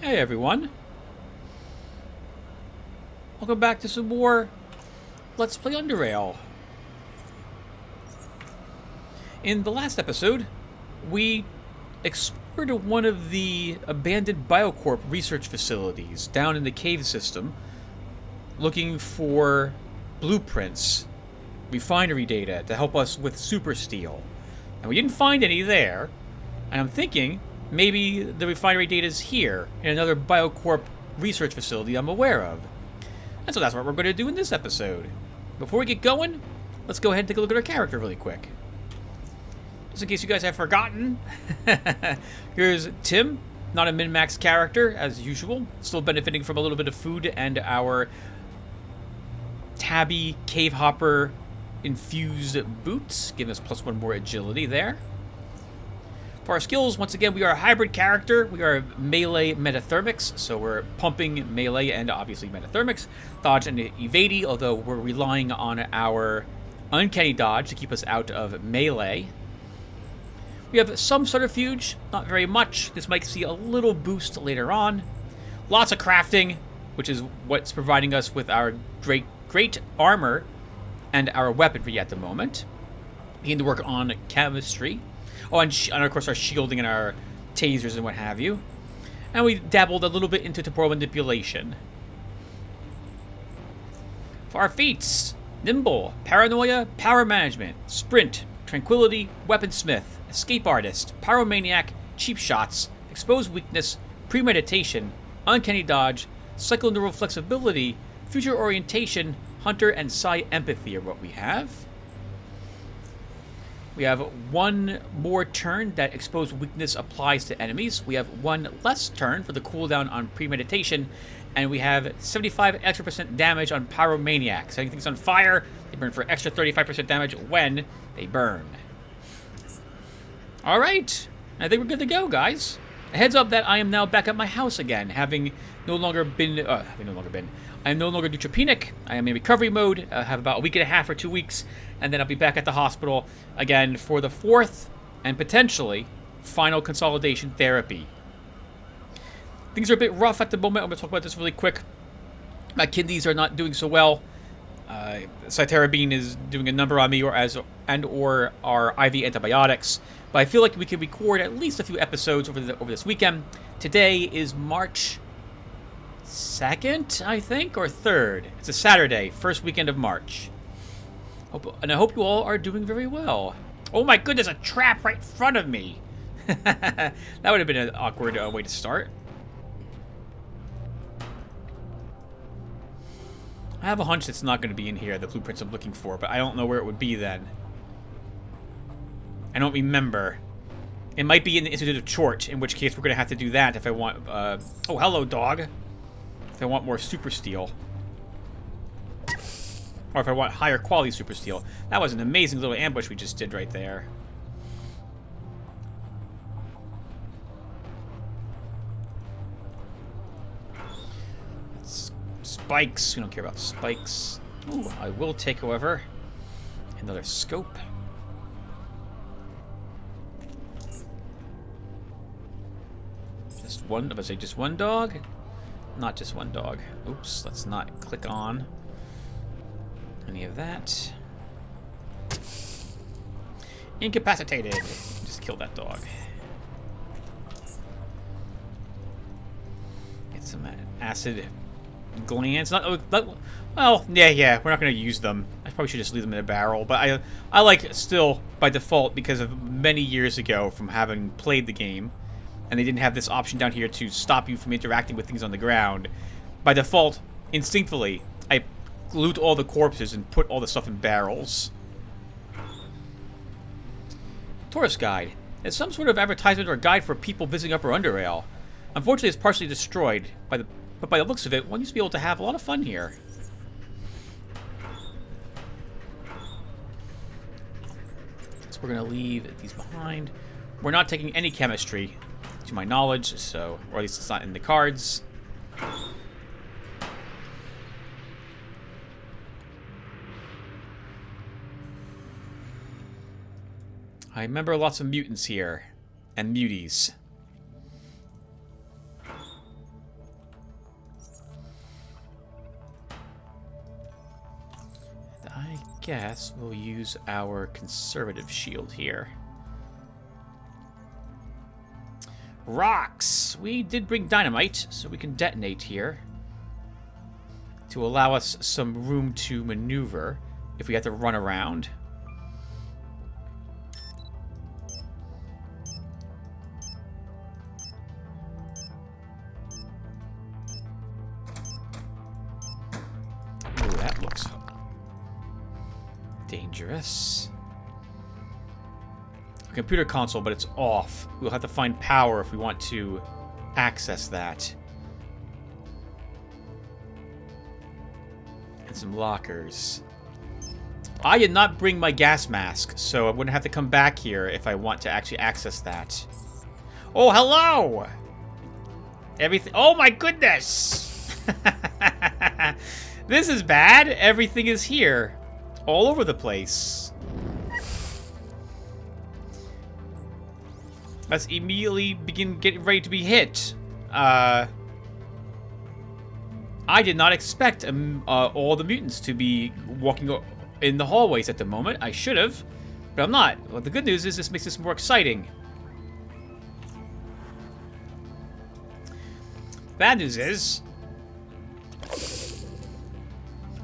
Hey everyone, welcome back to some more Let's Play Underrail. In the last episode, we explored one of the abandoned Biocorp research facilities down in the cave system, looking for blueprints, refinery data to help us with super steel. And we didn't find any there, and I'm thinking maybe the refinery data is here in another Biocorp research facility I'm aware of. And so that's what we're going to do in this episode. Before we get going, let's go ahead and take a look at our character really quick. Just in case you guys have forgotten, here's Tim, not a min-max character as usual, still benefiting from a little bit of food and our tabby cave hopper infused boots, giving us +1 more agility there. For our skills, once again, we are a hybrid character. We are melee metathermics, so we're pumping melee and obviously metathermics, dodge and evade, although we're relying on our uncanny dodge to keep us out of melee. We have some subterfuge, not very much. This might see a little boost later on. Lots of crafting, which is what's providing us with our great armor and our weaponry at the moment. We need to work on chemistry. Oh, and of course our shielding and our tasers and what have you. And we dabbled a little bit into temporal manipulation. For our feats, nimble, paranoia, power management, sprint, tranquility, weaponsmith, escape artist, pyromaniac, cheap shots, exposed weakness, premeditation, uncanny dodge, psychoneural flexibility, future orientation, hunter, and psi empathy are what we have. We have one more turn that exposed weakness applies to enemies. We have one less turn for the cooldown on premeditation, and we have 75% extra damage on pyromaniac. So anything's on fire, they burn for extra 35% damage when they burn. All right, I think we're good to go, guys. A heads up that I am now back at my house again, having no longer been. I am no longer neutropenic. I am in recovery mode. I have about a week and a half or 2 weeks, and then I'll be back at the hospital again for the 4th and potentially final consolidation therapy. Things are a bit rough at the moment. I'm going to talk about this really quick. My kidneys are not doing so well. Cytarabine is doing a number on me, or our IV antibiotics. But I feel like we can record at least a few episodes over this weekend. Today is March 2nd, I think, or 3rd. It's a Saturday, first weekend of March. And I hope you all are doing very well. Oh my goodness, a trap right in front of me. That would have been an awkward way to start. I have a hunch it's not going to be in here, the blueprints I'm looking for, but I don't know where it would be then. I don't remember. It might be in the Institute of Chort, in which case we're going to have to do that if I want... oh, hello, dog. If I want more super steel. Or if I want higher quality super steel. That was an amazing little ambush we just did right there. Spikes. We don't care about spikes. Ooh, I will take, however, another scope. Just one. I would say just one dog. Not just one dog. Oops, let's not click on any of that. Incapacitated. Just kill that dog. Get some acid glands. Well, yeah, we're not going to use them. I probably should just leave them in a barrel. But I like still, by default, because of many years ago from having played the game, and they didn't have this option down here to stop you from interacting with things on the ground. By default, instinctively, I loot all the corpses and put all the stuff in barrels. Tourist guide. It's some sort of advertisement or guide for people visiting Upper Underrail. Unfortunately, it's partially destroyed, but by the looks of it, one used to be able to have a lot of fun here. So we're going to leave these behind. We're not taking any chemistry, to my knowledge, so, or at least it's not in the cards. I remember lots of mutants here, and muties. guess we'll use our conservative shield here. Rocks! We did bring dynamite, so we can detonate here to allow us some room to maneuver if we have to run around. Ooh, that looks dangerous. Computer console, but it's off. We'll have to find power if we want to access that. And some lockers. I did not bring my gas mask, so I wouldn't have to come back here if I want to actually access that. Oh, hello! Everything. Oh my goodness! This is bad. Everything is here. All over the place. Let's immediately begin getting ready to be hit. I did not expect all the mutants to be walking in the hallways at the moment. I should have, but I'm not. Well, the good news is this makes this more exciting. Bad news is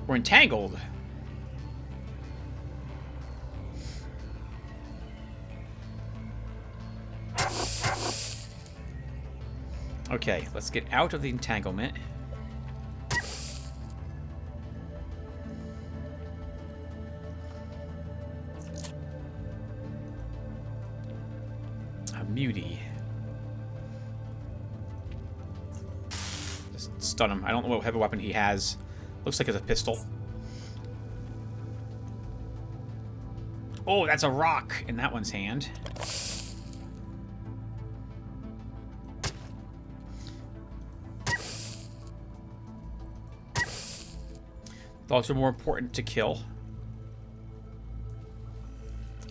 we're entangled. Okay, let's get out of the entanglement. A mutie. Just stun him. I don't know what heavy weapon he has. Looks like it's a pistol. Oh, that's a rock in that one's hand. Dogs are more important to kill.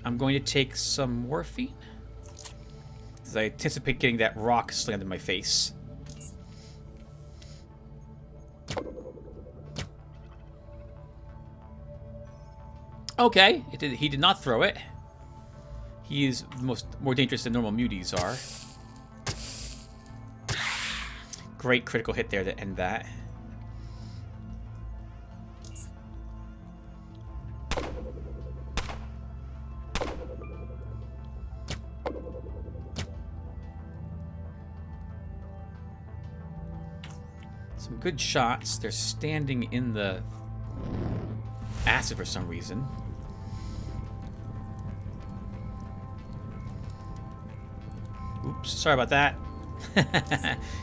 I'm going to take some morphine, as I anticipate getting that rock slammed in my face. Okay, he did not throw it. He is more dangerous than normal muties are. Great critical hit there to end that. Some good shots. They're standing in the acid for some reason. Oops, sorry about that.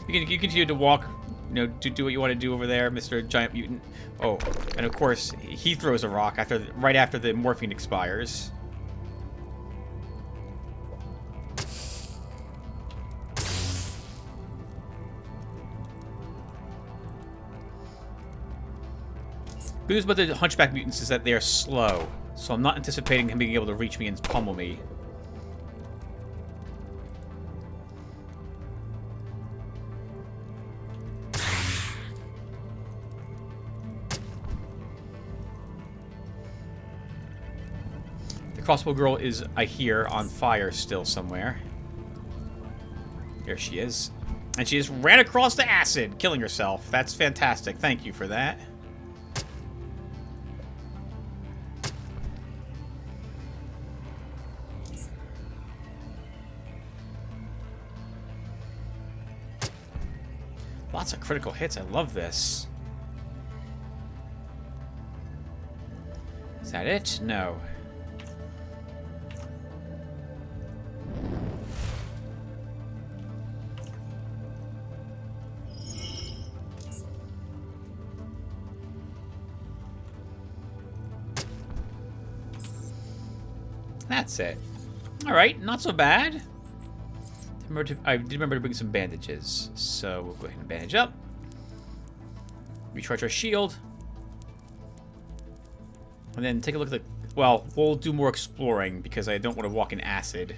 you continue to walk, you know, do what you want to do over there, Mr. Giant Mutant. Oh, and of course he throws a rock right after the morphine expires. Good news about the Hunchback mutants is that they are slow, so I'm not anticipating him being able to reach me and pummel me. The crossbow girl is, I hear, on fire still somewhere. There she is. And she just ran across the acid, killing herself. That's fantastic. Thank you for that. Lots of critical hits. I love this. Is that it? No. That's it. Alright, not so bad. I did remember to bring some bandages, so we'll go ahead and bandage up. Recharge our shield. And then take a look at the... Well, we'll do more exploring because I don't want to walk in acid.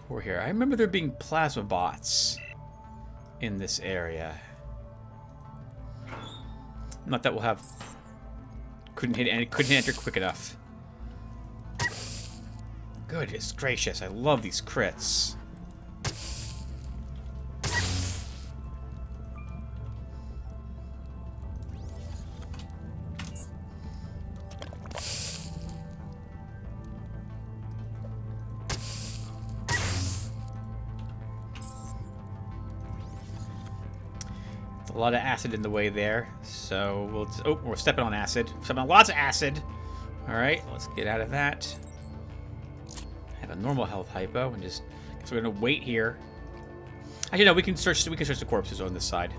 tour here. I remember there being plasma bots in this area. Not that we'll have... Couldn't enter quick enough. Goodness gracious, I love these crits. A lot of acid in the way there, so we'll... Oh, we're stepping on acid. Stepping on lots of acid. Alright, let's get out of that. Have a normal health hypo, and just... Guess we're gonna wait here. Actually, no, we can search the corpses on this side.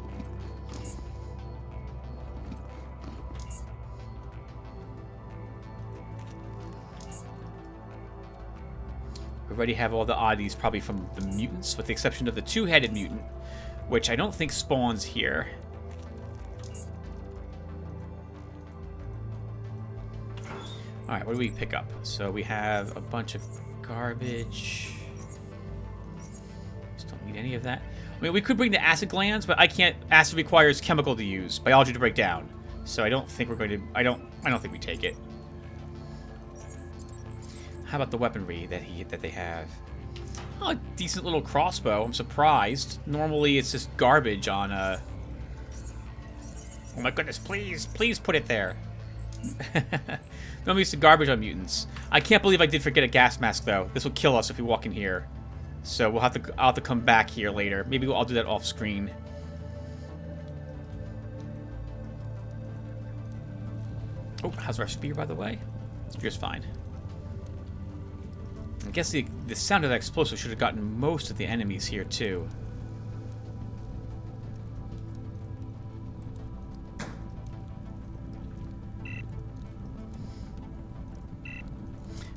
We already have all the oddities, probably from the mutants, with the exception of the two-headed mutant, which I don't think spawns here. Alright, what do we pick up? So we have a bunch of garbage. Just don't need any of that. I mean, we could bring the acid glands, but I can't. Acid requires chemical to use, biology to break down. So I don't think we're going to... I don't think we take it. How about the weaponry that they have? Oh, a decent little crossbow. I'm surprised. Normally, it's just garbage on a... Oh my goodness, please put it there. Normally, it's the garbage on mutants. I can't believe I did forget a gas mask, though. This will kill us if we walk in here. So I'll have to come back here later. Maybe I'll do that off screen. Oh, how's our spear, by the way? Spear's fine. I guess the sound of that explosive should have gotten most of the enemies here, too.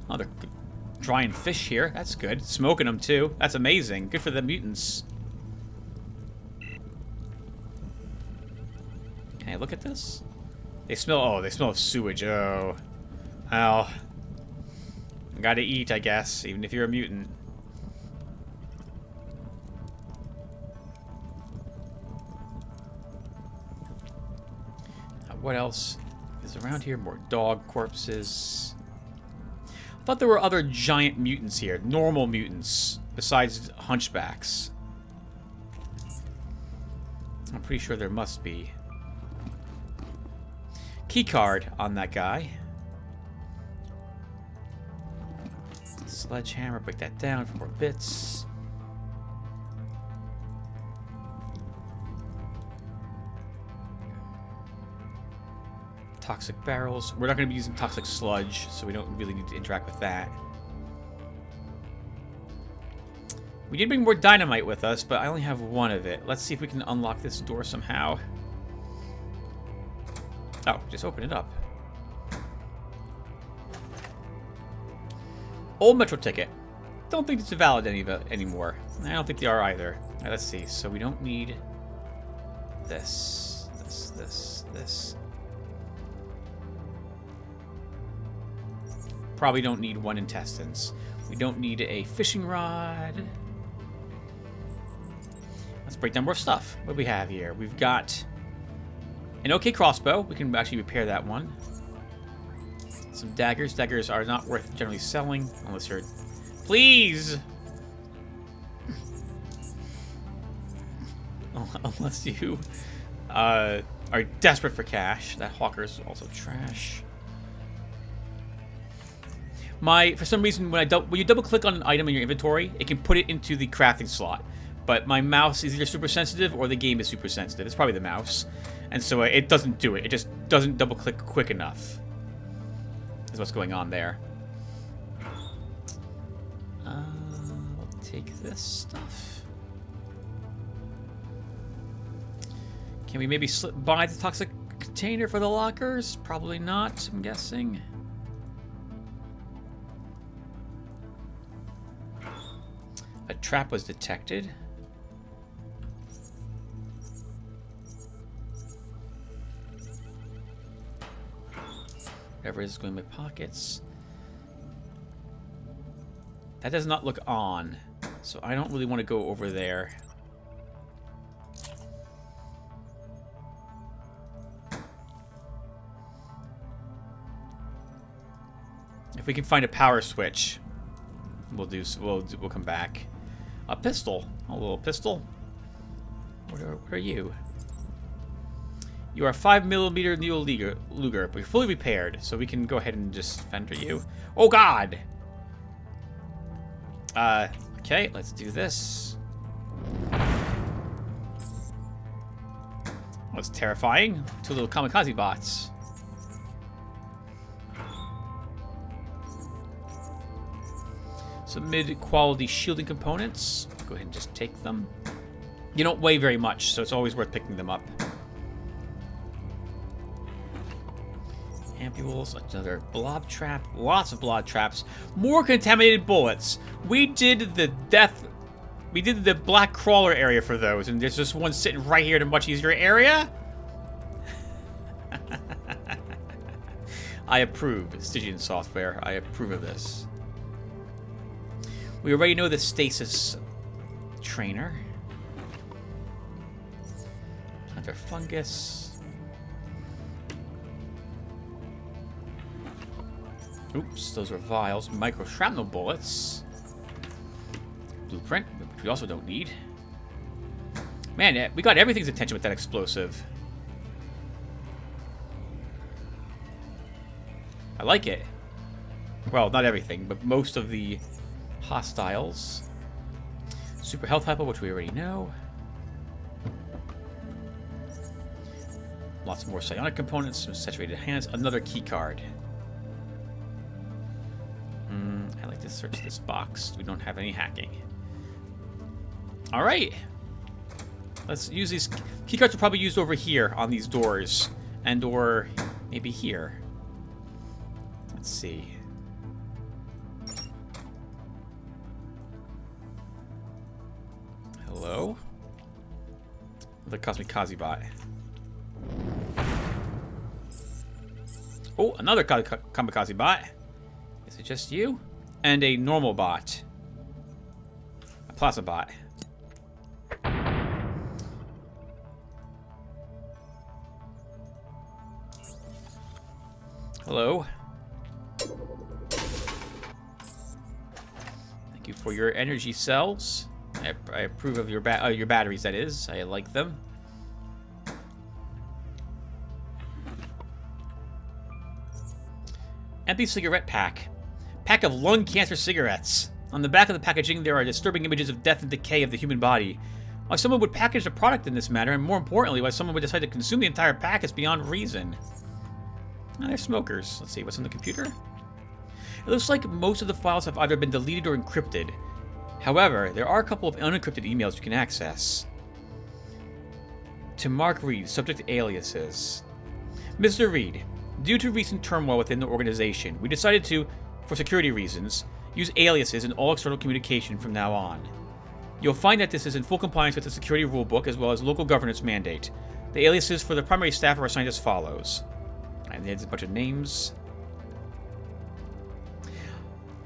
Oh, they're drying fish here. That's good. Smoking them, too. That's amazing. Good for the mutants. Hey, look at this. They smell... Oh, they smell of sewage. Oh. Well... Gotta eat, I guess, even if you're a mutant. What else is around here? More dog corpses. I thought there were other giant mutants here. Normal mutants. Besides hunchbacks. I'm pretty sure there must be. Keycard on that guy. Sledgehammer, break that down for more bits. Toxic barrels. We're not going to be using toxic sludge, so we don't really need to interact with that. We did bring more dynamite with us, but I only have one of it. Let's see if we can unlock this door somehow. Oh, just open it up. Old Metro ticket. Don't think it's valid anymore. I don't think they are either. All right, let's see. So we don't need this. Probably don't need one intestines. We don't need a fishing rod. Let's break down more stuff. What do we have here? We've got an okay crossbow. We can actually repair that one. Some daggers. Daggers are not worth generally selling unless you're... Please! Unless you are desperate for cash. That hawker's also trash. For some reason, when you double click on an item in your inventory, it can put it into the crafting slot. But my mouse is either super sensitive or the game is super sensitive. It's probably the mouse. And so it doesn't do it. It just doesn't double click quick enough. Is what's going on there. We'll take this stuff. Can we maybe slip by the toxic container for the lockers? Probably not, I'm guessing. A trap was detected. Whatever is going in my pockets. That does not look on. So I don't really want to go over there. If we can find a power switch, we'll come back. A pistol. A little pistol. What are you? You are 5mm Neo Luger, but you're fully repaired, so we can go ahead and just enter you. Oh God! Okay, let's do this. That's terrifying. 2 little kamikaze bots. Some mid-quality shielding components. Go ahead and just take them. You don't weigh very much, so it's always worth picking them up. Ampules, another blob trap, lots of blob traps, more contaminated bullets. We did the black crawler area for those, and there's just one sitting right here in a much easier area. I approve, Stygian software. I approve of this. We already know the stasis trainer. Plantar fungus. Oops, those were vials. Micro shrapnel bullets. Blueprint, which we also don't need. Man, we got everything's attention with that explosive. I like it. Well, not everything, but most of the hostiles. Super health hypo, which we already know. Lots more psionic components, some saturated hands, another key card. I like to search this box. We don't have any hacking. All right. Let's use these. Keycards are probably used over here on these doors. And or maybe here. Let's see. Hello? The Kamikaze bot. Oh, another Kamikaze bot. Is it just you? And a normal bot. A plasma bot. Hello. Thank you for your energy cells. I approve of your batteries, that is. I like them. Empty cigarette pack. Pack of lung cancer cigarettes. On the back of the packaging, there are disturbing images of death and decay of the human body. Why someone would package a product in this manner, and more importantly, why someone would decide to consume the entire pack is beyond reason. Oh, they're smokers. Let's see, what's on the computer? It looks like most of the files have either been deleted or encrypted. However, there are a couple of unencrypted emails you can access. To Mark Reed, subject aliases. Mr. Reed, due to recent turmoil within the organization, we decided to, for security reasons, use aliases in all external communication from now on. You'll find that this is in full compliance with the security rulebook as well as local governance mandate. The aliases for the primary staff are assigned as follows. And there's a bunch of names.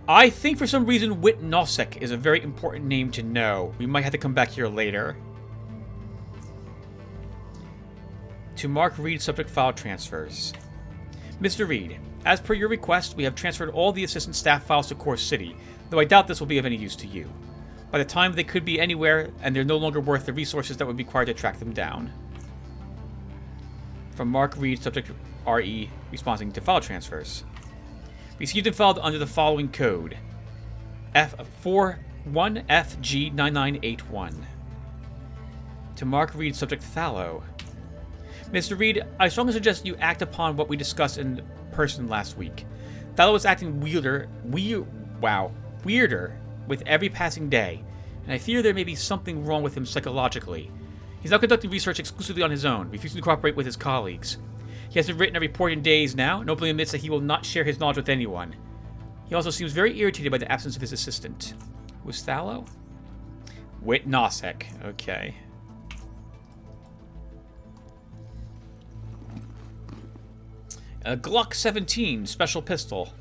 I think for some reason Wit Nosek is a very important name to know. We might have to come back here later. To Mark Reed, subject file transfers. Mr. Reed, as per your request, we have transferred all the assistant staff files to Core City, though I doubt this will be of any use to you. By the time they could be anywhere, and they're no longer worth the resources that would be required to track them down. From Mark Reed, subject RE, responding to file transfers. Received and filed under the following code. F41FG9981. To Mark Reed, subject Thallow. Mr. Reed, I strongly suggest you act upon what we discussed in person last week. Thallow was acting weirder with every passing day, and I fear there may be something wrong with him psychologically. He's now conducting research exclusively on his own, refusing to cooperate with his colleagues. He hasn't written a report in days now, and openly admits that he will not share his knowledge with anyone. He also seems very irritated by the absence of his assistant. Who's Thallow? Wit Nosek. Okay. A Glock 17 special pistol.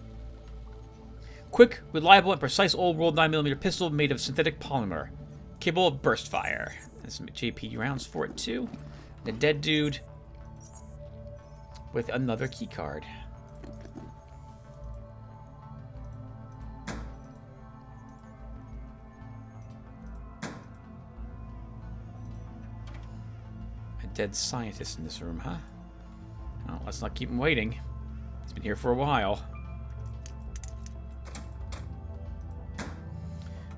Quick, reliable, and precise old-world 9mm pistol made of synthetic polymer. Capable of burst fire. There's some JP rounds for it, too. The dead dude with another key card. A dead scientist in this room, huh? Well, let's not keep him waiting. He's been here for a while.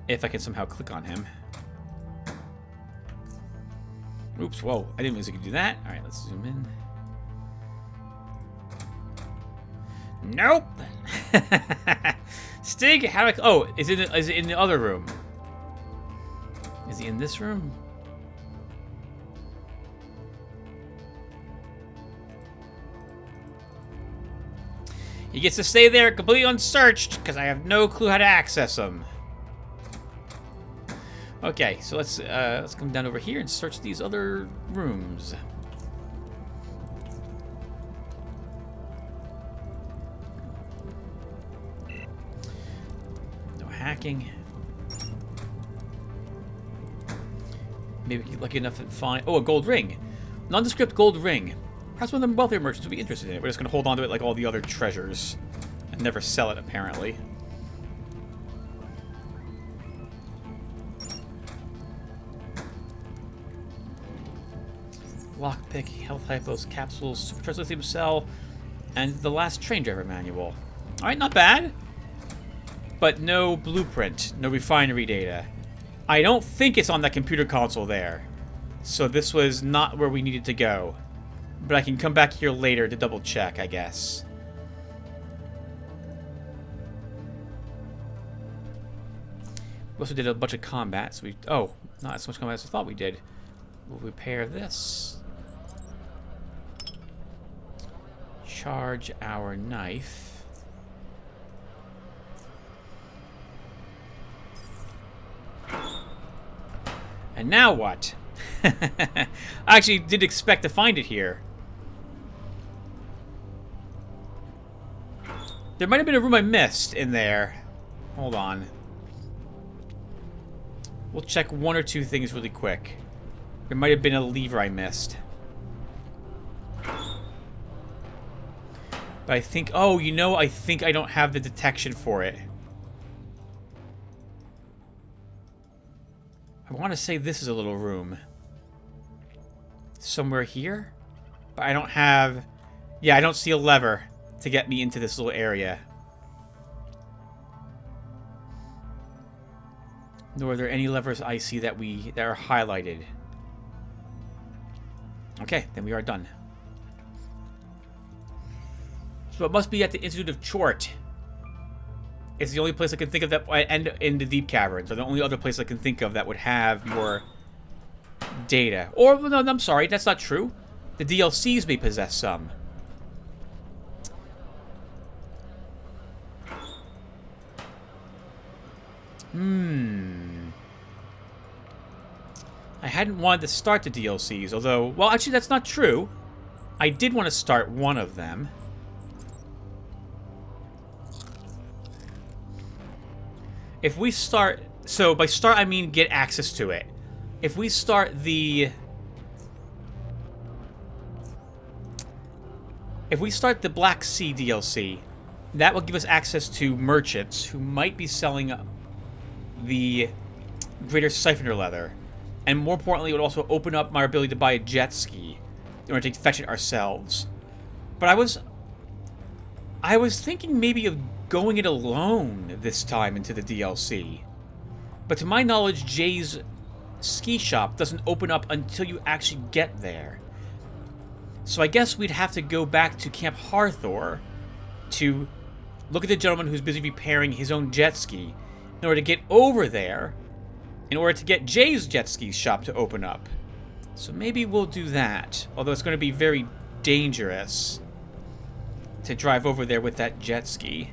If I can somehow click on him. Oops, whoa. I didn't realize I could do that. Alright, let's zoom in. Nope! Stig, how do I... Oh, is it in the other room? Is he in this room? He gets to stay there completely unsearched because I have no clue how to access him. Okay, so let's come down over here and search these other rooms. No hacking. Maybe get lucky enough to find... Oh, a gold ring. Nondescript gold ring. Perhaps one of the wealthier merchants would be interested in it. We're just going to hold on to it like all the other treasures. And never sell it, apparently. Lockpick, health hypos, capsules, supercharged lithium cell, and the last train driver manual. Alright, not bad. But no blueprint, no refinery data. I don't think it's on that computer console there. So this was not where we needed to go. But I can come back here later to double check, I guess. We also did a bunch of combat, so we... Oh, not as much combat as I thought we did. We'll repair this. Charge our knife. And now what? I actually did expect to find it here. There might have been a room I missed in there. Hold on. We'll check one or two things really quick. There might have been a lever I missed. But I think... Oh, you know, I think I don't have the detection for it. I want to say this is a little room. Somewhere here? But I don't have... Yeah, I don't see a lever to get me into this little area. Nor are there any levers I see that are highlighted. Okay, then we are done. So it must be at the Institute of Chort. It's the only place I can think of that, and in the Deep Caverns, are the only other place I can think of that would have more data. Or, no, I'm sorry, that's not true. The DLCs may possess some. I hadn't wanted to start the DLCs, although... Well, actually, that's not true. I did want to start one of them. If we start... So, by start, I mean get access to it. If we start the... If we start the Black Sea DLC, that will give us access to merchants who might be selling the Greater Siphoner Leather. And more importantly, it would also open up my ability to buy a jet ski in order to fetch it ourselves. But I was thinking maybe of going it alone this time into the DLC. But to my knowledge, Jay's ski shop doesn't open up until you actually get there. So I guess we'd have to go back to Camp Hathor to look at the gentleman who's busy repairing his own jet ski in order to get over there, in order to get Jay's jet ski shop to open up. So maybe we'll do that, although it's going to be very dangerous to drive over there with that jet ski.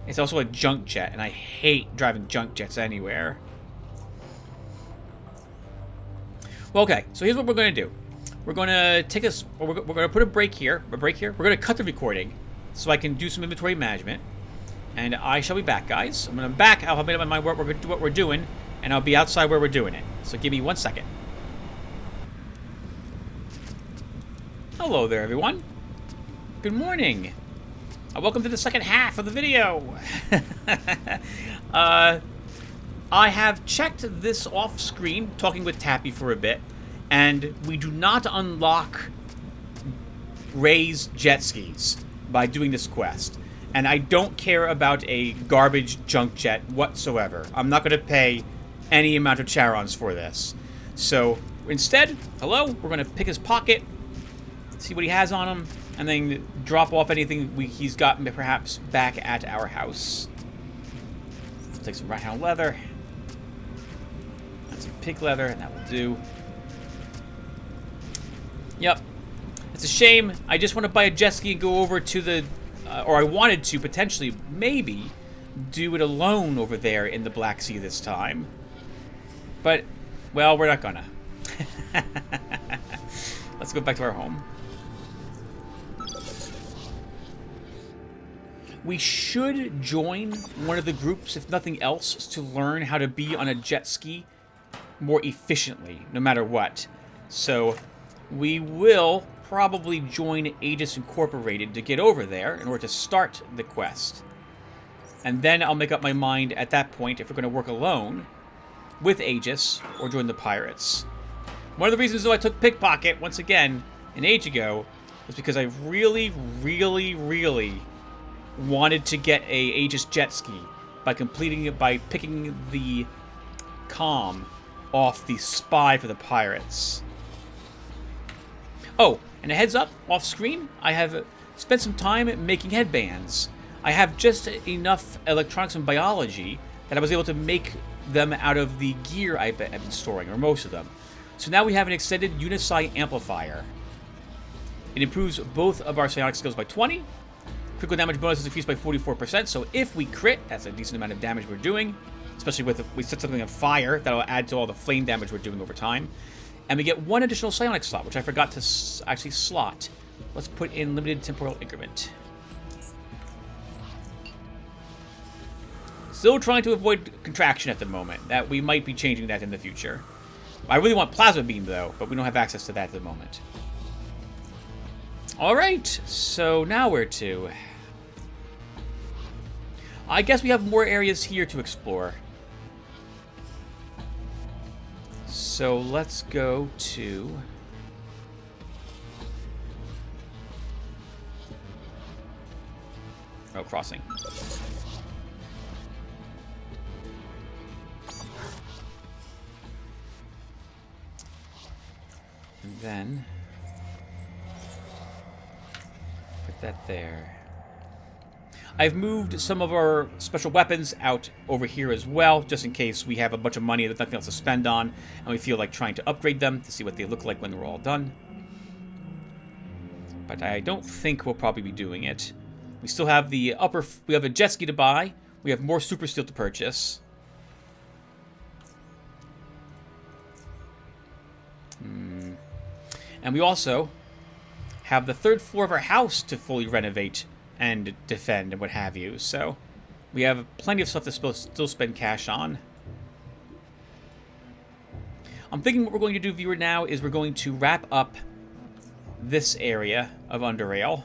It's also a junk jet, and I hate driving junk jets anywhere. Well, okay, so here's what we're going to do. We're going to take this, we're going to put a break here, We're going to cut the recording so I can do some inventory management. And I shall be back, guys. When I'm back, I'll have made up my mind what we're doing, and I'll be outside where we're doing it. So give me 1 second. Hello there, everyone. Good morning. Welcome to the second half of the video. I have checked this off screen, talking with Tappy for a bit, and we do not unlock Ray's jet skis by doing this quest. And I don't care about a garbage junk jet whatsoever. I'm not going to pay any amount of Charons for this. So instead, hello, we're going to pick his pocket, see what he has on him, and then drop off anything he's got perhaps back at our house. Let's take some rat-hound leather and some pig leather, and that will do. Yep. It's a shame. I just want to buy a jet ski and go over to the... or I wanted to potentially, maybe, do it alone over there in the Black Sea this time. But, well, we're not gonna. Let's go back to our home. We should join one of the groups, if nothing else, to learn how to be on a jet ski more efficiently, no matter what. So, we will probably join Aegis Incorporated to get over there in order to start the quest. And then I'll make up my mind at that point if we're going to work alone with Aegis or join the pirates. One of the reasons, though, I took Pickpocket, once again, an age ago, was because I really, really, really wanted to get a Aegis jet ski by picking the comm off the spy for the pirates. Oh, and a heads up, off screen, I have spent some time making headbands. I have just enough electronics and biology that I was able to make them out of the gear I've been storing, or most of them. So now we have an extended Unipsi amplifier. It improves both of our psionic skills by 20. Critical damage bonus is increased by 44%, so if we crit, that's a decent amount of damage we're doing. Especially if we set something on fire, that'll add to all the flame damage we're doing over time. And we get one additional psionic slot, which I forgot to actually slot. Let's put in limited temporal increment. Still trying to avoid contraction at the moment. That we might be changing that in the future. I really want plasma beam though, but we don't have access to that at the moment. Alright, so now where to? I guess we have more areas here to explore. So let's go to... Oh, crossing. And then... put that there. I've moved some of our special weapons out over here as well, just in case we have a bunch of money that's nothing else to spend on, and we feel like trying to upgrade them to see what they look like when we're all done. But I don't think we'll probably be doing it. We still have the we have a jet ski to buy. We have more super steel to purchase. And we also have the third floor of our house to fully renovate and defend and what have you. So we have plenty of stuff to still spend cash on. I'm thinking what we're going to do, viewer, now is we're going to wrap up this area of Underrail.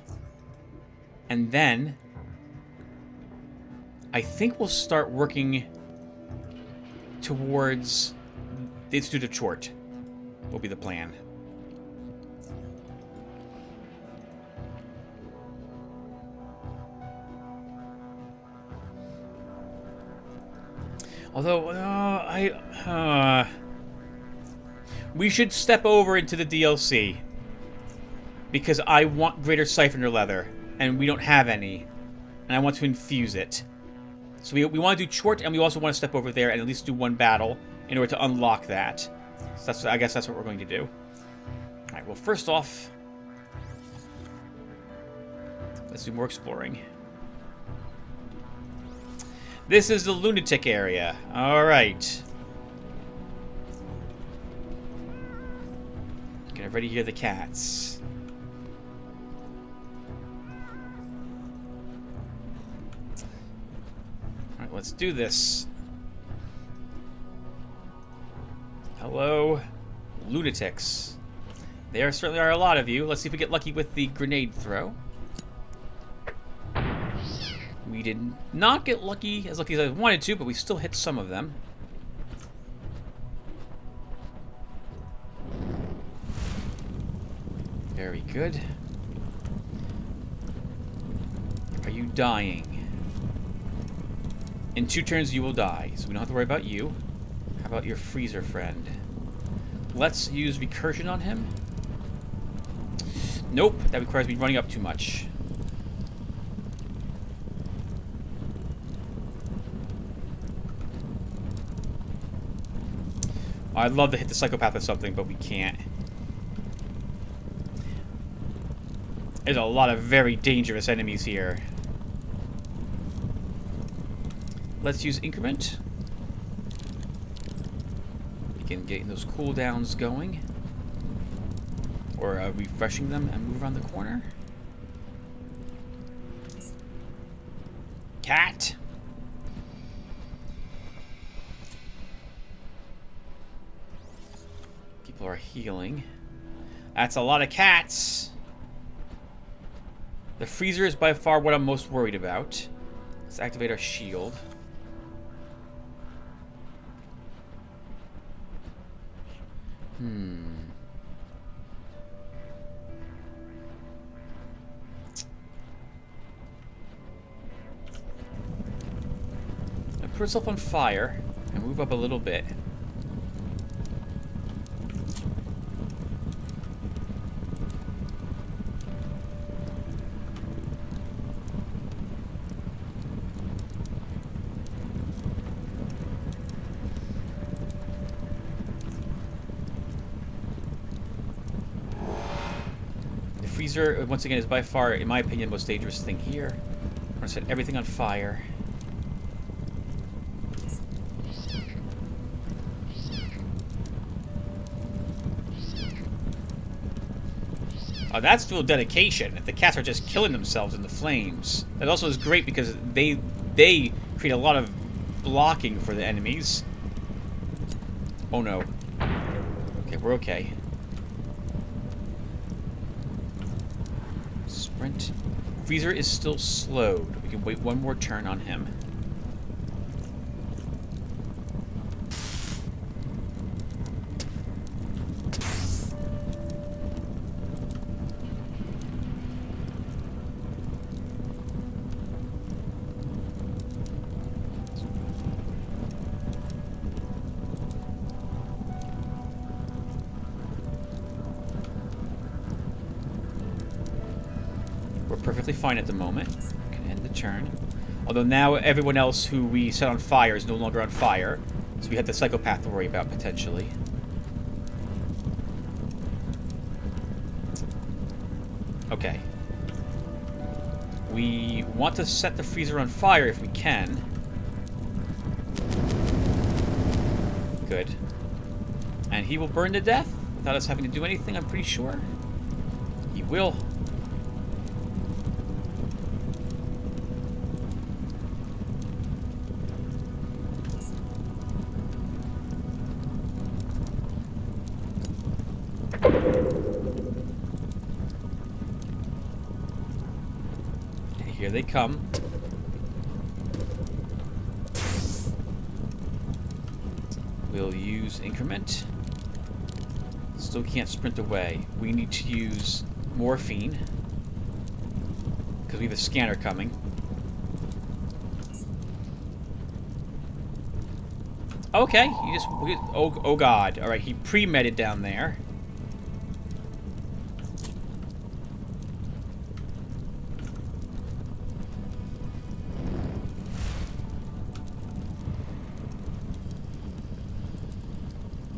And then I think we'll start working towards the Institute of Chort. Will be the plan. Although, we should step over into the DLC. Because I want greater siphoner leather, and we don't have any. And I want to infuse it. So we want to do Chort, and we also want to step over there and at least do one battle in order to unlock that. So I guess that's what we're going to do. Alright, well, first off, let's do more exploring. This is the lunatic area. Alright. Can everybody hear the cats? Let's do this. Hello, lunatics. There certainly are a lot of you. Let's see if we get lucky with the grenade throw. We did not get lucky as I wanted to, but we still hit some of them. Very good. Are you dying? In 2 turns you will die, so we don't have to worry about you. How about your freezer friend? Let's use recursion on him. Nope, that requires me running up too much. I'd love to hit the psychopath with something, but we can't. There's a lot of very dangerous enemies here. Let's use increment. We can get those cooldowns going. Or refreshing them and move around the corner. Cat! People are healing. That's a lot of cats! The freezer is by far what I'm most worried about. Let's activate our shield. Put herself on fire and move up a little bit. The freezer, once again, is by far, in my opinion, the most dangerous thing here. I'm gonna set everything on fire. Oh, that's real dedication. If the cats are just killing themselves in the flames. That also is great because they create a lot of blocking for the enemies. Oh no. Okay, we're okay. Sprint. Freezer is still slowed. We can wait one more turn on him. Perfectly fine at the moment. We can end the turn. Although now everyone else who we set on fire is no longer on fire. So we have the psychopath to worry about, potentially. Okay. We want to set the freezer on fire if we can. Good. And he will burn to death without us having to do anything, I'm pretty sure. He will. Here they come. We'll use increment. Still can't sprint away. We need to use morphine. Because we have a scanner coming. Okay, you just... Oh god. Alright, he pre-medded down there.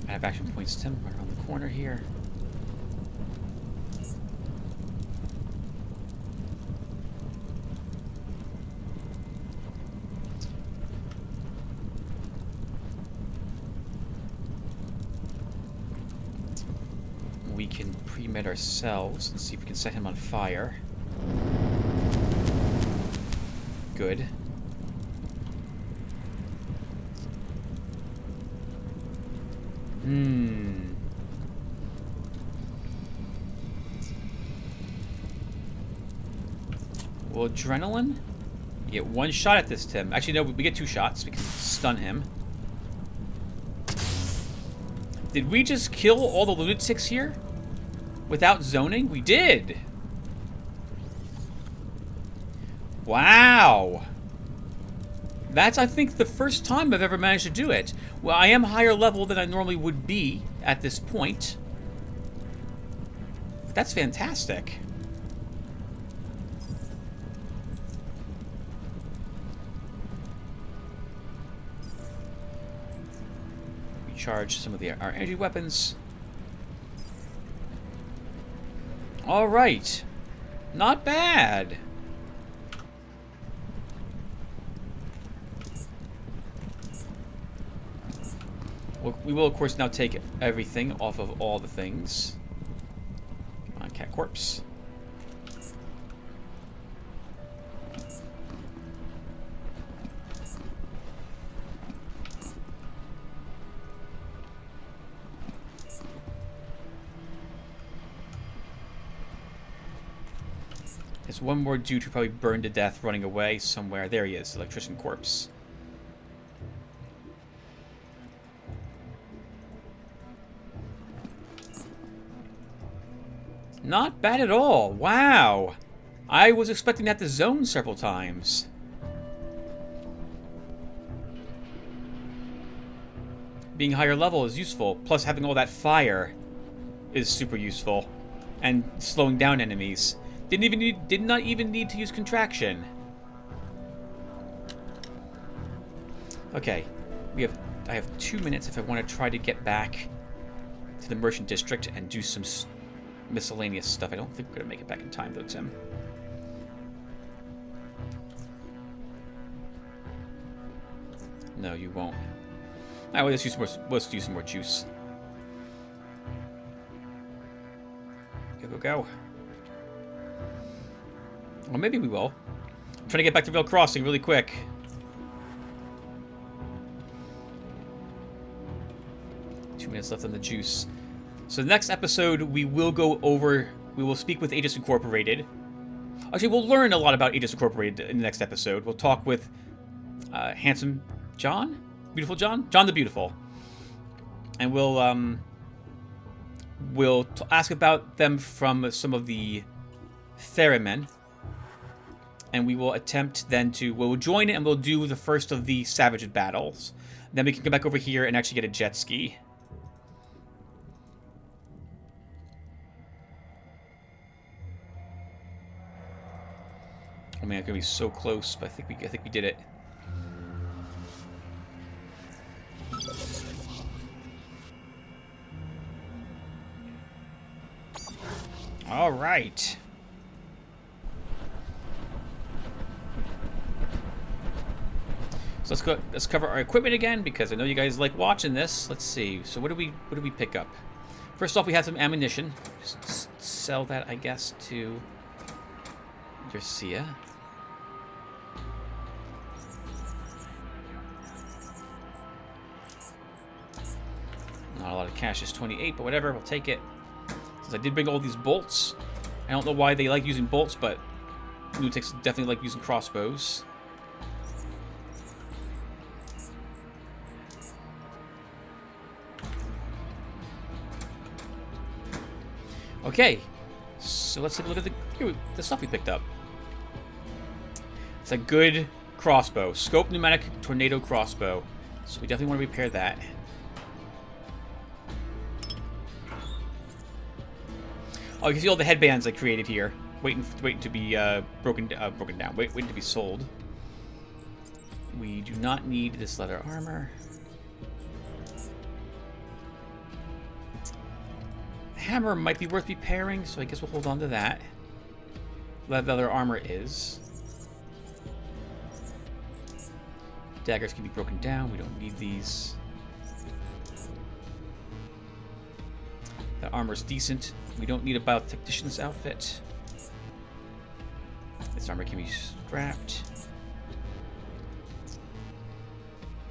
I have action points 10 right around the corner here. We can pre-med ourselves and see if we can set him on fire. Good. Well, adrenaline? You get one shot at this, Tim. Actually, no, we get 2 shots. We can stun him. Did we just kill all the lunatics here? Without zoning? We did! Wow! That's, I think, the first time I've ever managed to do it. Well, I am higher level than I normally would be at this point. That's fantastic. Recharge some of our energy weapons. Alright. Not bad. We will, of course, now take everything off of all the things. Come on, cat corpse. There's one more dude who probably burned to death running away somewhere. There he is, the electrician corpse. Not bad at all. Wow. I was expecting that to zone several times. Being higher level is useful. Plus having all that fire is super useful. And slowing down enemies. Did not even need to use contraction. Okay. I have 2 minutes if I want to try to get back to the merchant district and do some miscellaneous stuff. I don't think we're going to make it back in time, though, Tim. No, you won't. Alright, well, let's use some more juice. Go. Well, maybe we will. I'm trying to get back to Veil Crossing really quick. Two minutes left on the juice. So the next episode, we will speak with Aegis Incorporated. Actually, we'll learn a lot about Aegis Incorporated in the next episode. We'll talk with Handsome John? Beautiful John? John the Beautiful. And we'll ask about them from some of the Ferrymen. And we will attempt then we'll join it and we'll do the first of the Savage battles. Then we can come back over here and actually get a jet ski. Oh man, it's gonna be so close, but I think we did it. All right. So let's cover our equipment again because I know you guys like watching this. Let's see. So what do we pick up? First off, we have some ammunition. Just sell that, I guess, to Garcia. Not a lot of cash, is 28, but whatever, we'll take it. Since I did bring all these bolts. I don't know why they like using bolts, but lunatics definitely like using crossbows. Okay, so let's take a look at the stuff we picked up. It's a good crossbow. Scope pneumatic tornado crossbow. So we definitely want to repair that. Oh, you can see all the headbands I created here, waiting to be broken down, waiting to be sold. We do not need this leather armor. Hammer might be worth repairing, so I guess we'll hold on to that. Leather armor is. Daggers can be broken down. We don't need these. The armor's decent. We don't need a biotechnician's outfit. This armor can be scrapped.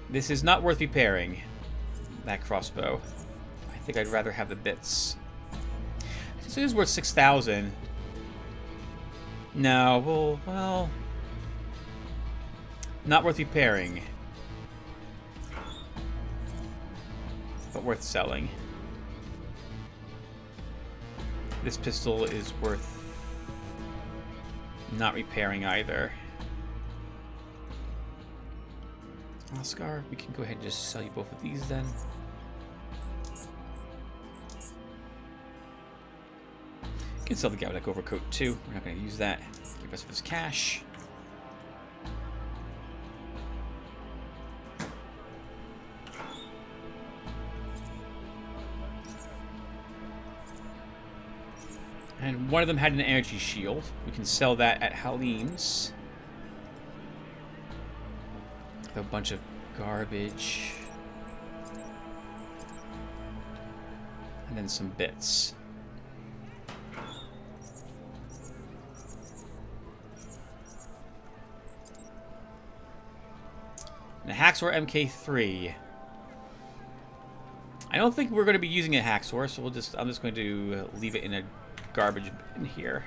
This is not worth repairing. That crossbow. think I'd rather have the bits. So it is worth 6,000. No, well... Not worth repairing. But worth selling. This pistol is worth not repairing either. Oscar, we can go ahead and just sell you both of these then. You can sell the Galvanic overcoat too. We're not going to use that. Give us this cash. And one of them had an energy shield. We can sell that at Halim's. A bunch of garbage. And then some bits. And a Hacksaw MK3. I don't think we're going to be using a Hacksaw, so I'm just going to leave it in a garbage in here.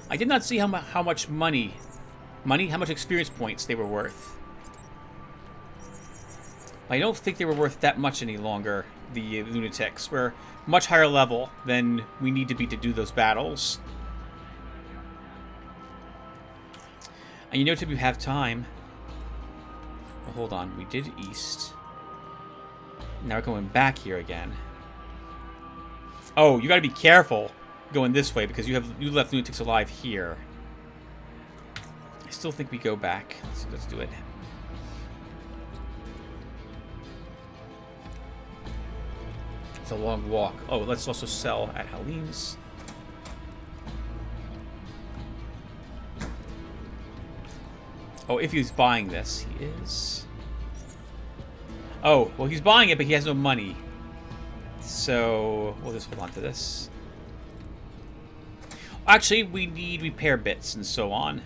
I did not see how much how much experience points they were worth. I don't think they were worth that much any longer. The lunatics were much higher level than we need to be to do those battles. And you know, if you have time. Well, hold on, we did east. Now we're going back here again. Oh, you got to be careful going this way because you left lunatics alive here. I still think we go back. Let's do it. It's a long walk. Oh, let's also sell at Halim's. Oh, if he's buying this, he is. Oh, well, he's buying it, but he has no money. So we'll just hold on to this. Actually, we need repair bits and so on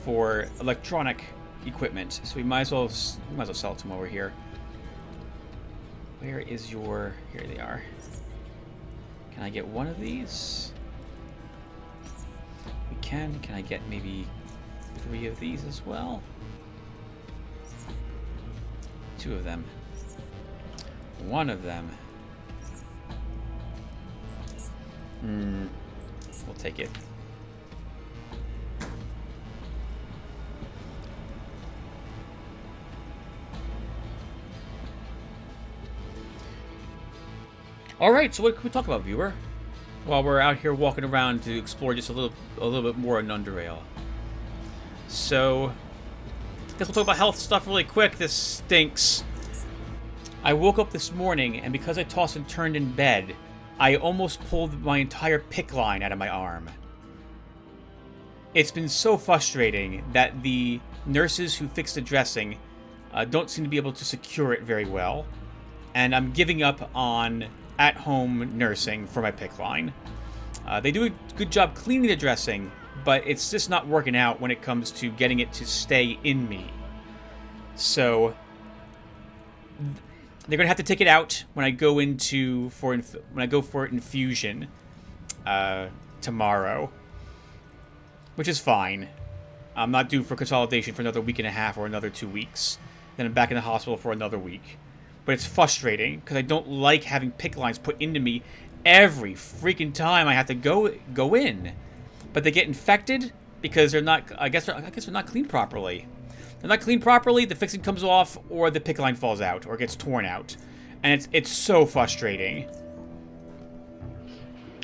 for electronic equipment. So we might as well sell it to him over here. Where is your... Here they are. Can I get one of these? We can. Can I get maybe 3 of these as well? 2 of them. 1 of them. We'll take it. Alright, so what can we talk about, viewer? While we're out here walking around to explore just a little bit more in Underrail. So, I guess we'll talk about health stuff really quick. This stinks. I woke up this morning, and because I tossed and turned in bed, I almost pulled my entire pick line out of my arm. It's been so frustrating that the nurses who fix the dressing don't seem to be able to secure it very well. And I'm giving up on at-home nursing for my pick line. They do a good job cleaning the dressing, but it's just not working out when it comes to getting it to stay in me. So they're gonna have to take it out when I go for infusion tomorrow, which is fine. I'm not due for consolidation for another week and a half or another 2 weeks. Then I'm back in the hospital for another week. But it's frustrating because I don't like having pick lines put into me every freaking time I have to go in. But they get infected because they're not. I guess they're not cleaned properly. They're not cleaned properly. The fixing comes off, or the pick line falls out, or gets torn out, and it's so frustrating.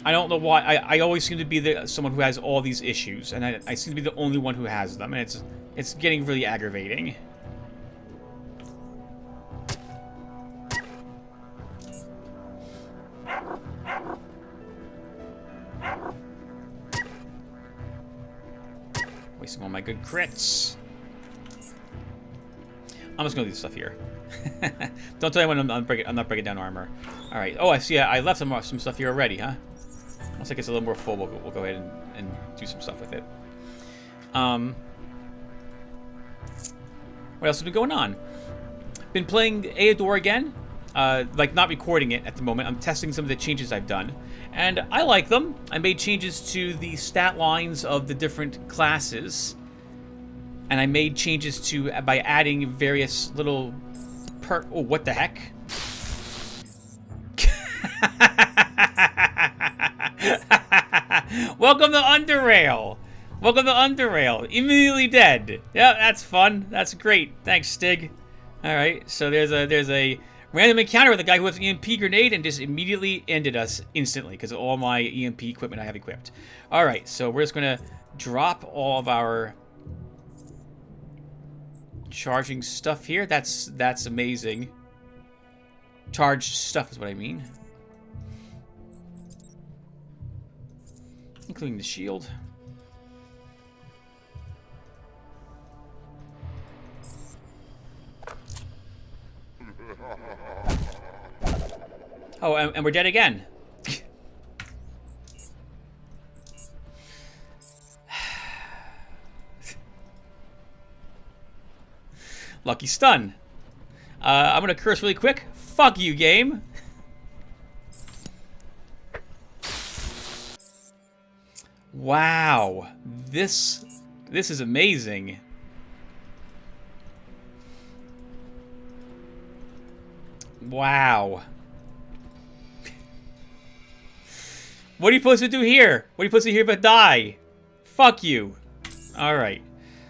I don't know why. I always seem to be someone who has all these issues, and I seem to be the only one who has them, and it's getting really aggravating. Wasting all my good crits. I'm just gonna leave stuff here. Don't tell anyone I'm not breaking down armor. All right. Oh, I see. I left some stuff here already, huh? Once it gets a little more full, we'll go ahead and do some stuff with it. What else has been going on? Been playing Aador again. Like, not recording it at the moment. I'm testing some of the changes I've done. And I like them. I made changes to the stat lines of the different classes. And I made changes to by adding various little oh, what the heck? Welcome to Underrail. Welcome to Underrail. Immediately dead. Yeah, that's fun. That's great. Thanks, Stig. All right, so there's a random encounter with a guy who has an EMP grenade and just immediately ended us instantly because of all my EMP equipment I have equipped. All right, so we're just gonna drop all of our charging stuff here. That's amazing. Charged stuff is what I mean. Including the shield. Oh, and we're dead again. Lucky stun. I'm gonna curse really quick. Fuck you, game. Wow. This is amazing. Wow. What are you supposed to do here? What are you supposed to do here but die? Fuck you. Alright.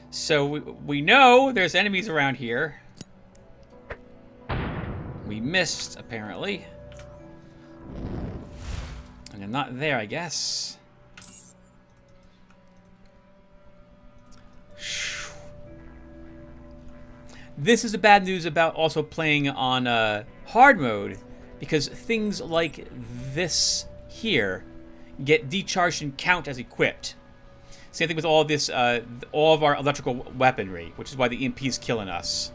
So we know there's enemies around here. We missed, apparently. And they're not there, I guess. This is the bad news about also playing on hard mode, because things like this here get decharged and count as equipped. Same thing with all this, all of our electrical weaponry, which is why the EMP is killing us.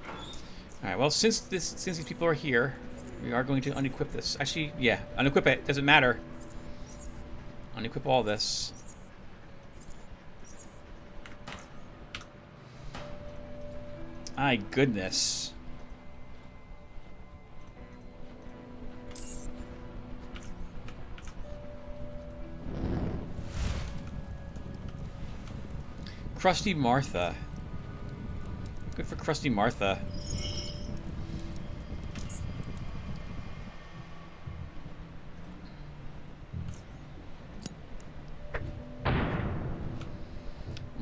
All right. Well, since these people are here, we are going to unequip this. Actually, yeah, unequip it. Doesn't matter. Unequip all this. My goodness. Krusty Martha. Good for Krusty Martha.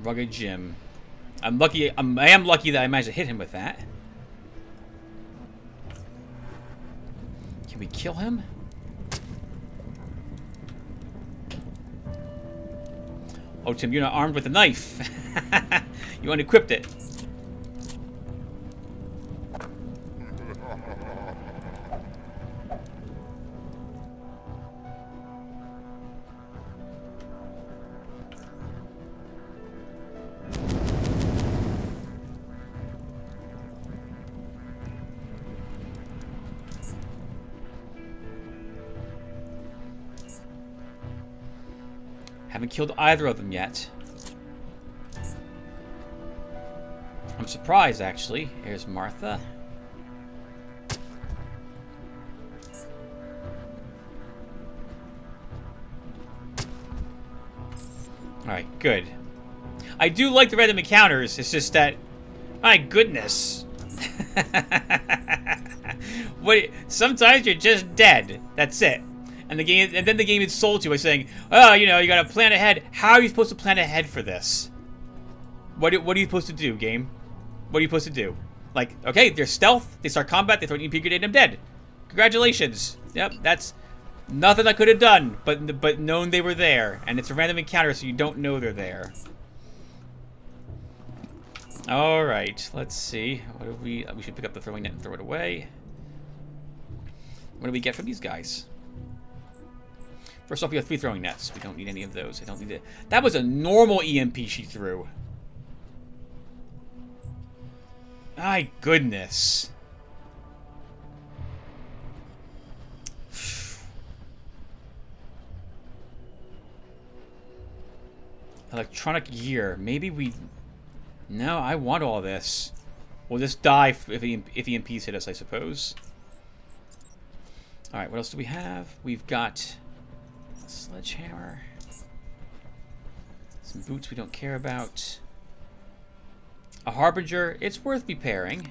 Rugged Jim. I am lucky that I managed to hit him with that. Can we kill him? Oh, Tim, you're not armed with a knife. You unequipped it. Haven't killed either of them yet. I'm surprised, actually. Here's Martha. Alright, good. I do like the random encounters. It's just that... My goodness. Sometimes you're just dead. That's it. And then the game insults you by saying, "Oh, you know, you gotta plan ahead." How are you supposed to plan ahead for this? What are you supposed to do, game? What are you supposed to do? Like, okay, they're stealth, they start combat, they throw an EMP grenade, and I'm dead. Congratulations. Yep, that's nothing I could have done, but known they were there, and it's a random encounter, so you don't know they're there. All right, let's see. What do we should pick up the throwing net and throw it away. What do we get from these guys? First off, we have 3 throwing nets. We don't need any of those. I don't need it. That was a normal EMP she threw. My goodness. Electronic gear. Maybe we... No, I want all this. We'll just die if EMPs hit us, I suppose. Alright, what else do we have? We've got a sledgehammer. Some boots we don't care about. A harbinger, it's worth repairing.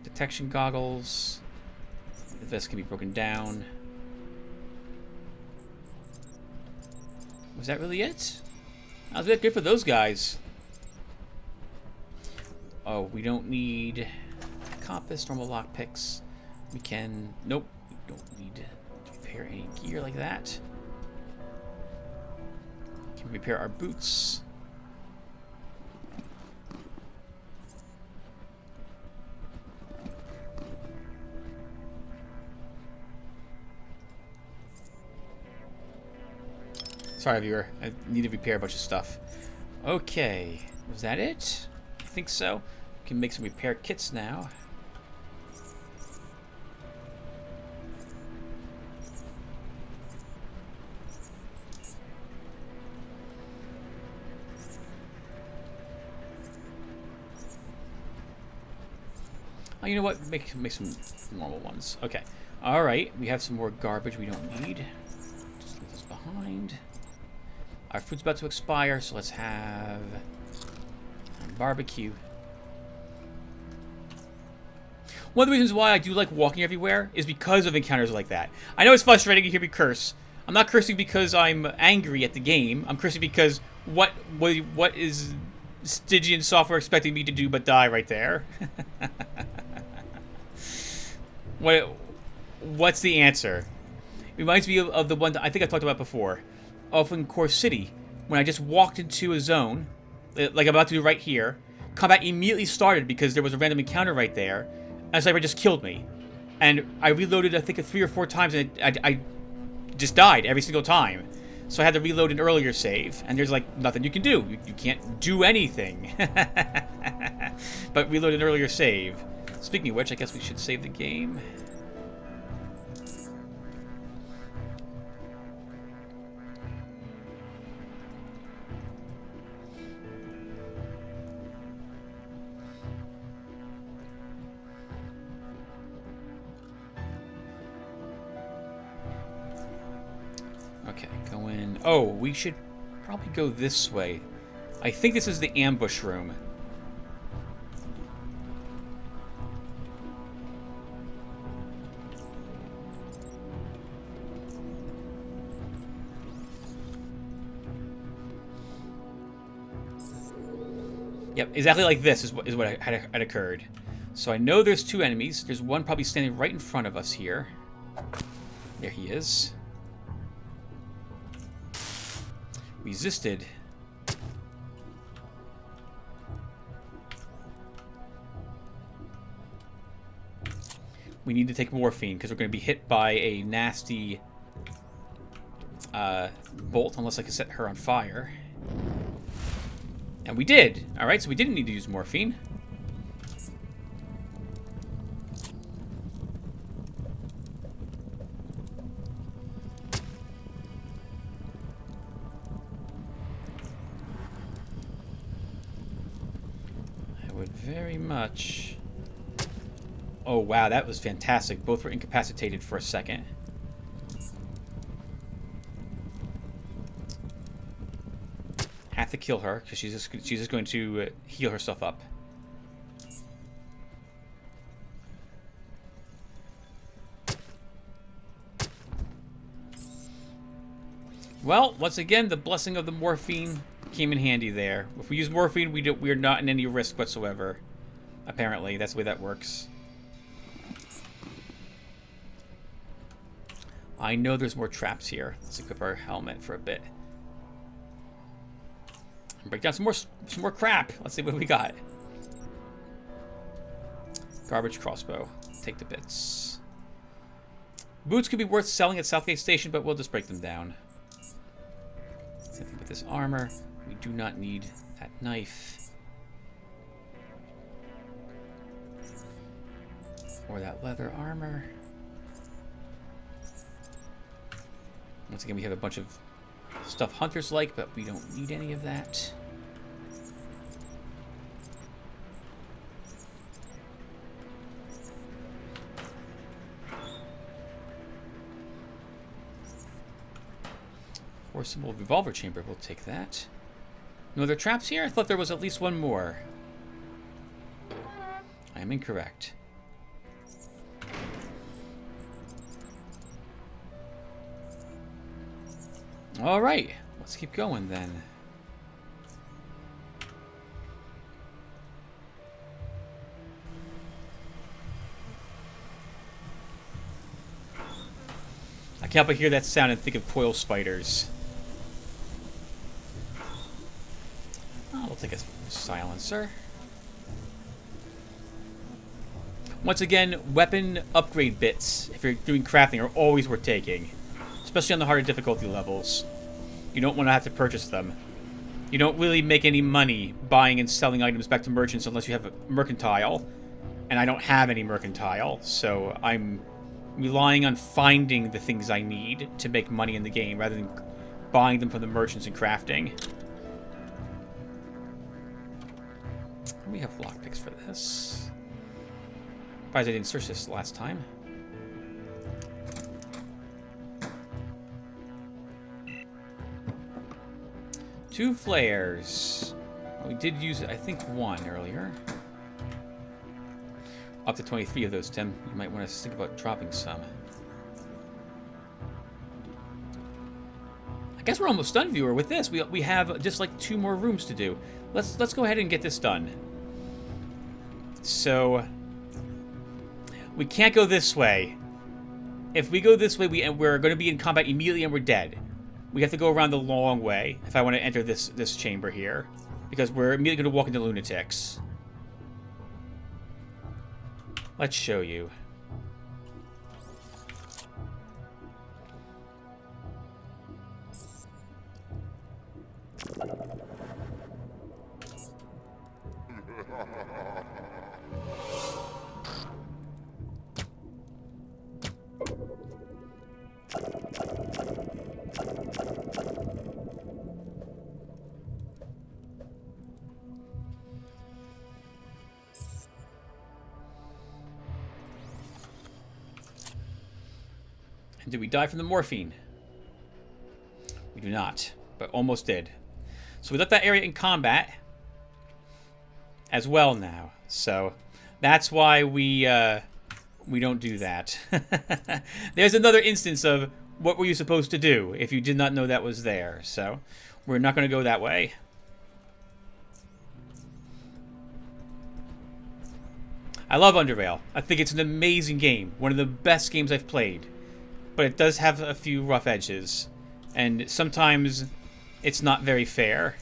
Detection goggles. The vest can be broken down. Was that really it? How's that good for those guys? Oh, we don't need a compass, normal lockpicks. We can... Nope, we don't need to repair any gear like that. We can repair our boots. Sorry, viewer. I need to repair a bunch of stuff. Okay. Was that it? I think so. We can make some repair kits now. Oh, you know what? Make some normal ones. Okay. Alright. We have some more garbage we don't need. Just leave this behind. Our food's about to expire, so let's have barbecue. One of the reasons why I do like walking everywhere is because of encounters like that. I know it's frustrating to hear me curse. I'm not cursing because I'm angry at the game. I'm cursing because what is Stygian software expecting me to do but die right there? What's the answer? It reminds me of the one that I think I talked about before. Of in Core City, when I just walked into a zone, like I'm about to do right here, combat immediately started because there was a random encounter right there, and the sniper just killed me. And I reloaded, I think, 3 or 4 times, and I just died every single time. So I had to reload an earlier save, and there's, like, nothing you can do. You can't do anything. But reload an earlier save. Speaking of which, I guess we should save the game. Okay, go in. Oh, we should probably go this way. I think this is the ambush room. Yep, exactly like this is what had occurred. So I know there's 2 enemies. There's one probably standing right in front of us here. There he is. Resisted. We need to take morphine because we're going to be hit by a nasty bolt unless I can set her on fire. And we did. Alright, so we didn't need to use morphine. I would very much... Oh, wow, that was fantastic. Both were incapacitated for a second. Have to kill her because she's just going to heal herself up. Well, once again, the blessing of the morphine came in handy there. If we use morphine, we are not in any risk whatsoever. Apparently, that's the way that works. I know there's more traps here. Let's equip our helmet for a bit. Break down some more crap. Let's see what we got. Garbage crossbow. Take the bits. Boots could be worth selling at Southgate Station, but we'll just break them down. Same thing with this armor. We do not need that knife. Or that leather armor. Once again, we have a bunch of stuff hunters like, but we don't need any of that. Forcible revolver chamber. We'll take that. No other traps here? I thought there was at least one more. I am incorrect. All right. Let's keep going then. I can't but hear that sound and think of coil spiders. Oh, we'll take a silencer. Once again, weapon upgrade bits, if you're doing crafting, are always worth taking. Especially on the harder difficulty levels. You don't want to have to purchase them. You don't really make any money buying and selling items back to merchants unless you have a mercantile. And I don't have any mercantile, so I'm relying on finding the things I need to make money in the game rather than buying them from the merchants and crafting. We have lockpicks for this. Surprised I didn't search this last time. Two flares. We did use, I think, one earlier. Up to 23 of those, Tim. You might want to think about dropping some. I guess we're almost done, viewer, with this. We have just like 2 more rooms to do. Let's go ahead and get this done. So we can't go this way. If we go this way, we're going to be in combat immediately and we're dead. We have to go around the long way if I want to enter this chamber here, because we're immediately going to walk into lunatics. Let's show you. Did we die from the morphine? We do not, but almost did. So we left that area in combat as well now. So that's why we don't do that. There's another instance of what were you supposed to do if you did not know that was there. So we're not going to go that way. I love Underrail. I think it's an amazing game. One of the best games I've played. But it does have a few rough edges. And sometimes it's not very fair.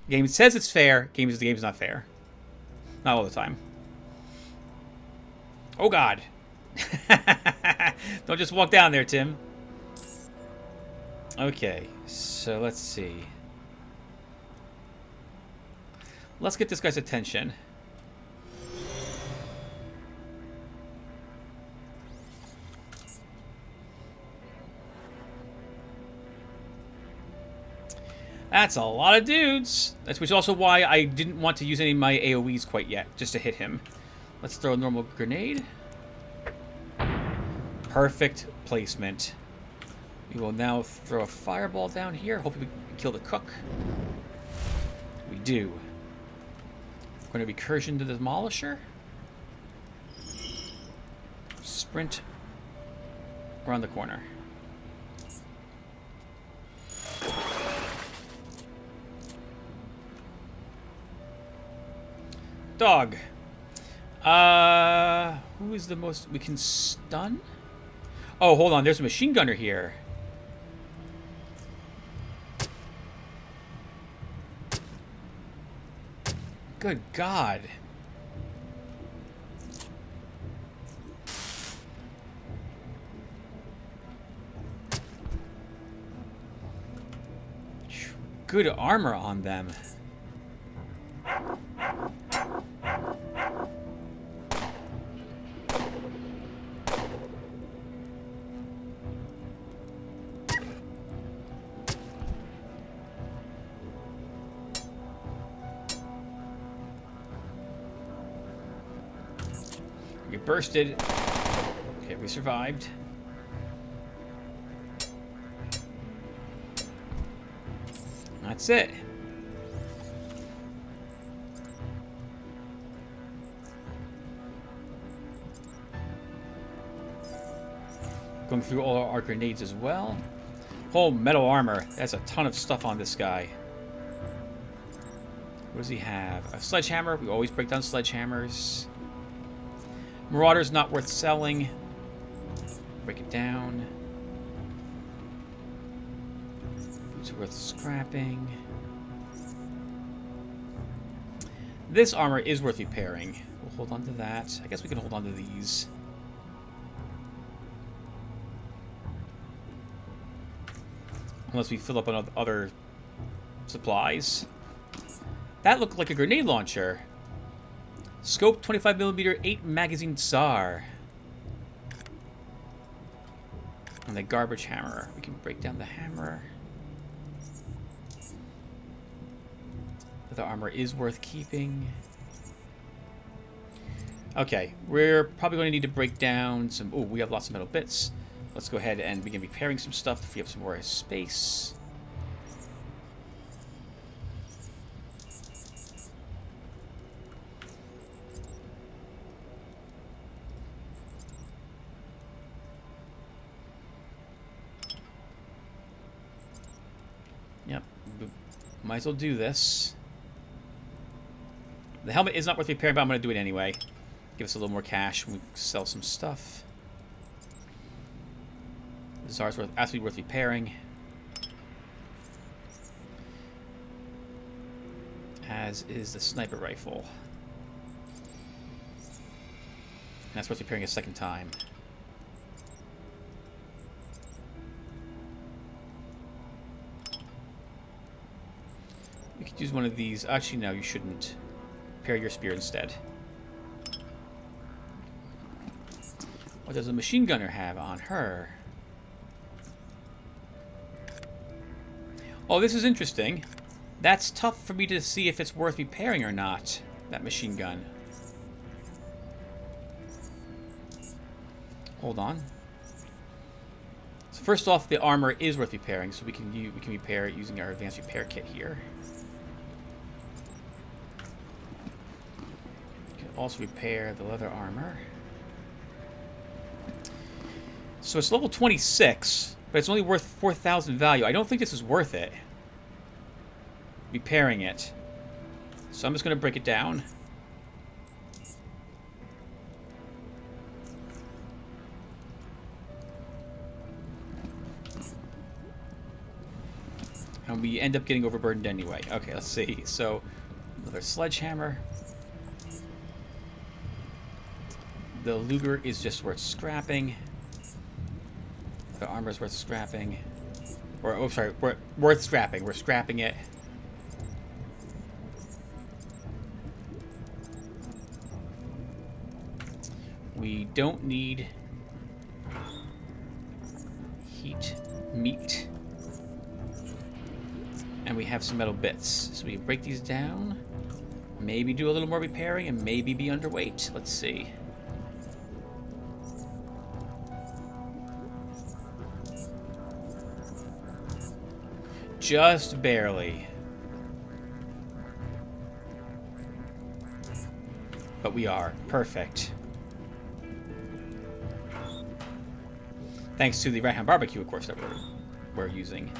The game says it's fair. The game's not fair. Not all the time. Oh, God. Don't just walk down there, Tim. Okay, so let's see. Let's get this guy's attention. That's a lot of dudes. That's which is also why I didn't want to use any of my AoEs quite yet, just to hit him. Let's throw a normal grenade. Perfect placement. We will now throw a fireball down here. Hopefully we can kill the cook. We do. We're going to recursion to the demolisher. Sprint around the corner. Dog. Who is the most... We can stun? Oh, hold on. There's a machine gunner here. Good God. Good armor on them. We bursted. Okay, we survived. That's it. Going through all our grenades as well. Oh, metal armor. That's a ton of stuff on this guy. What does he have? A sledgehammer. We always break down sledgehammers. Marauder's not worth selling. Break it down. Boots are worth scrapping. This armor is worth repairing. We'll hold on to that. I guess we can hold on to these. Unless we fill up on other supplies. That looked like a grenade launcher. Scope 25mm 8 magazine Tsar. And the garbage hammer. We can break down the hammer. The armor is worth keeping. Okay, we're probably going to need to break down some... Oh, we have lots of metal bits. Let's go ahead and begin repairing some stuff to free up some more space. Yep, might as well do this. The helmet is not worth repairing, but I'm going to do it anyway. Give us a little more cash when we sell some stuff. The Tsar's absolutely worth repairing. As is the sniper rifle. And that's worth repairing a second time. We could use one of these. Actually, no, you shouldn't. Repair your spear instead. What does a machine gunner have on her? Oh, this is interesting. That's tough for me to see if it's worth repairing or not, that machine gun. Hold on. So first off, the armor is worth repairing, so we can repair it using our advanced repair kit here. We can also repair the leather armor. So it's level 26. But it's only worth 4,000 value. I don't think this is worth it. Repairing it. So I'm just going to break it down. And we end up getting overburdened anyway. Okay, let's see. So, another sledgehammer. The Luger is just worth scrapping. The armor is worth scrapping. Or, oh, sorry, worth scrapping. We're scrapping it. We don't need heat meat. And we have some metal bits. So we break these down. Maybe do a little more repairing and maybe be underweight. Let's see. Just barely. But we are. Perfect. Thanks to the right-hand barbecue, of course, that we're using.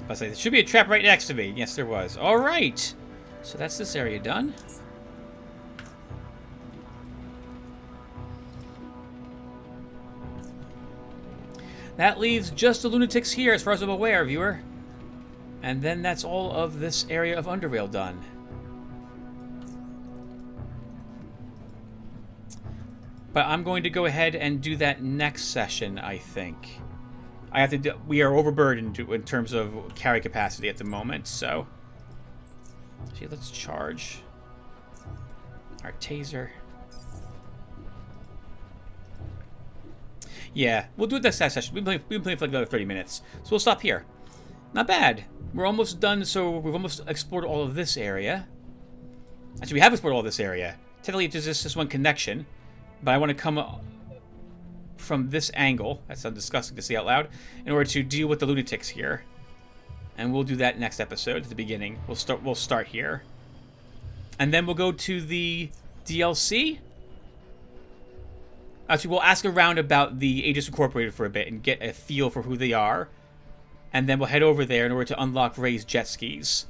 I say there should be a trap right next to me. Yes, there was. All right. So that's this area done. That leaves just the lunatics here, as far as I'm aware, viewer. And then that's all of this area of Underrail done. But I'm going to go ahead and do that next session, I think. I have to do, we are overburdened in terms of carry capacity at the moment, so... See, let's charge our taser. Yeah, we'll do it this session. We've been playing for like another 30 minutes. So we'll stop here. Not bad. We're almost done, so we've almost explored all of this area. Actually, we have explored all this area. Technically, it's just this one connection. But I want to come from this angle. That sounds disgusting to say out loud. In order to deal with the lunatics here. And we'll do that next episode at the beginning. We'll start here. And then we'll go to the DLC. Actually, we'll ask around about the Aegis Incorporated for a bit and get a feel for who they are. And then we'll head over there in order to unlock Ray's jet skis.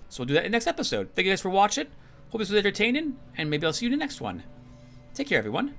So we'll do that in the next episode. Thank you guys for watching. Hope this was entertaining, and maybe I'll see you in the next one. Take care, everyone.